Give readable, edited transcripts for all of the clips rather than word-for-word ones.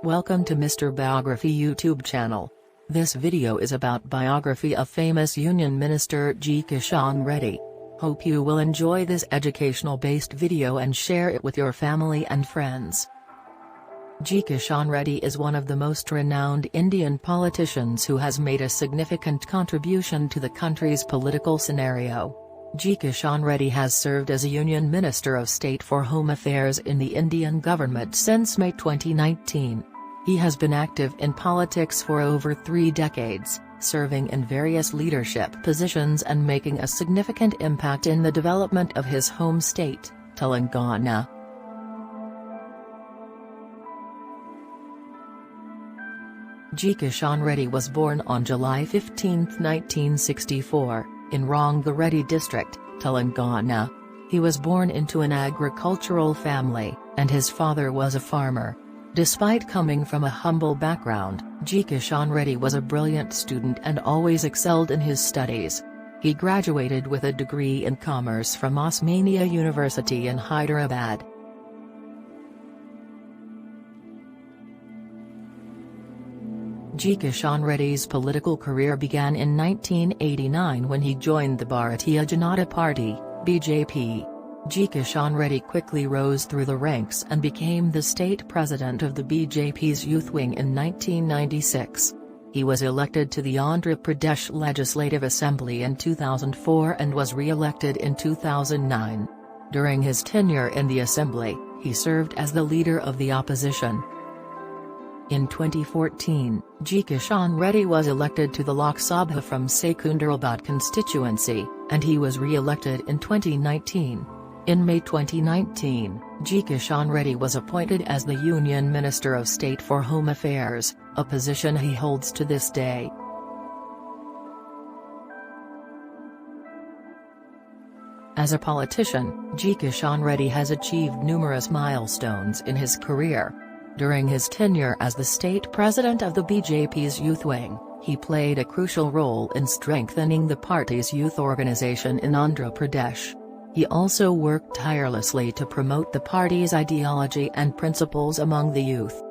Welcome to Mr. Biography YouTube channel. This video is about biography of famous Union Minister G. Kishan Reddy. Hope you will enjoy this educational-based video and share it with your family and friends. G. Kishan Reddy is one of the most renowned Indian politicians who has made a significant contribution to the country's political scenario. G. Kishan Reddy has served as a Union Minister of State for Home Affairs in the Indian government since May 2019. He has been active in politics for over 3 decades, serving in various leadership positions and making a significant impact in the development of his home state, Telangana. G. Kishan Reddy was born on July 15, 1964. In Rangareddy district, Telangana. He was born into an agricultural family, and his father was a farmer. Despite coming from a humble background, G. Kishan Reddy was a brilliant student and always excelled in his studies. He graduated with a degree in commerce from Osmania University in Hyderabad. G. Kishan Reddy's political career began in 1989 when he joined the Bharatiya Janata Party, BJP. G. Kishan Reddy quickly rose through the ranks and became the state president of the BJP's youth wing in 1996. He was elected to the Andhra Pradesh Legislative Assembly in 2004 and was re-elected in 2009. During his tenure in the assembly, he served as the leader of the opposition. In 2014, G. Kishan Reddy was elected to the Lok Sabha from Secunderabad constituency, and he was re-elected in 2019. In May 2019, G. Kishan Reddy was appointed as the Union Minister of State for Home Affairs, a position he holds to this day. As a politician, G. Kishan Reddy has achieved numerous milestones in his career. During his tenure as the state president of the BJP's youth wing, he played a crucial role in strengthening the party's youth organization in Andhra Pradesh. He also worked tirelessly to promote the party's ideology and principles among the youth.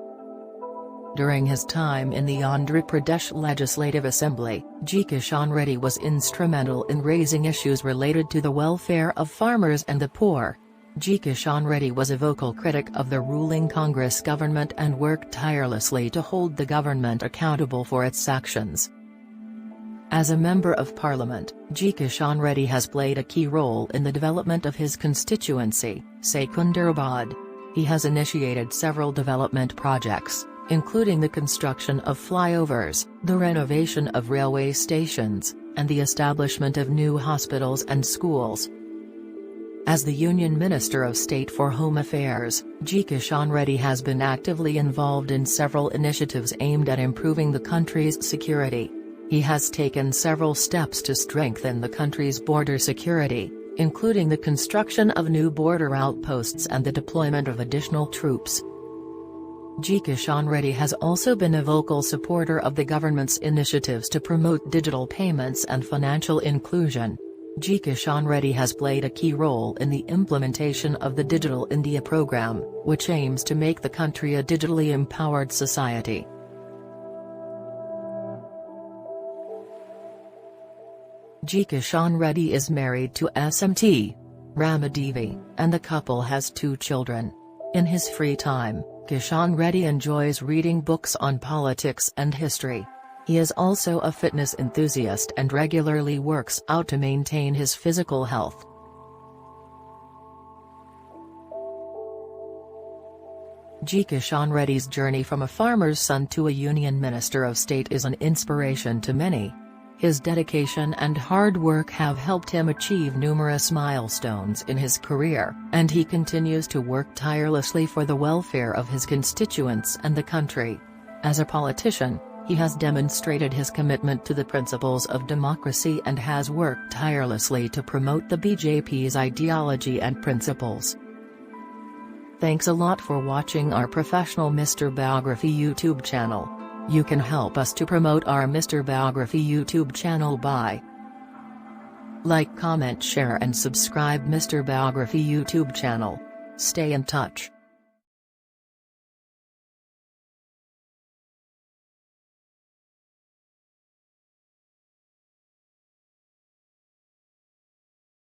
During his time in the Andhra Pradesh Legislative Assembly, G. Kishan Reddy was instrumental in raising issues related to the welfare of farmers and the poor. G. Kishan Reddy was a vocal critic of the ruling Congress government and worked tirelessly to hold the government accountable for its actions. As a Member of Parliament, G. Kishan Reddy has played a key role in the development of his constituency, Secunderabad. He has initiated several development projects, including the construction of flyovers, the renovation of railway stations, and the establishment of new hospitals and schools. As the Union Minister of State for Home Affairs, G. Kishan Reddy has been actively involved in several initiatives aimed at improving the country's security. He has taken several steps to strengthen the country's border security, including the construction of new border outposts and the deployment of additional troops. G. Kishan Reddy has also been a vocal supporter of the government's initiatives to promote digital payments and financial inclusion. G. Kishan Reddy has played a key role in the implementation of the Digital India program, which aims to make the country a digitally empowered society. G. Kishan Reddy is married to SMT Ramadevi, and the couple has 2 children. In his free time, Kishan Reddy enjoys reading books on politics and history. He is also a fitness enthusiast and regularly works out to maintain his physical health. G. Kishan Reddy's journey from a farmer's son to a Union Minister of State is an inspiration to many. His dedication and hard work have helped him achieve numerous milestones in his career, and he continues to work tirelessly for the welfare of his constituents and the country. As a politician, he has demonstrated his commitment to the principles of democracy and has worked tirelessly to promote the BJP's ideology and principles. Thanks a lot for watching our professional Mr. Biography YouTube channel. You can help us to promote our Mr. Biography YouTube channel by like, comment, share and subscribe Mr. Biography YouTube channel. Stay in touch.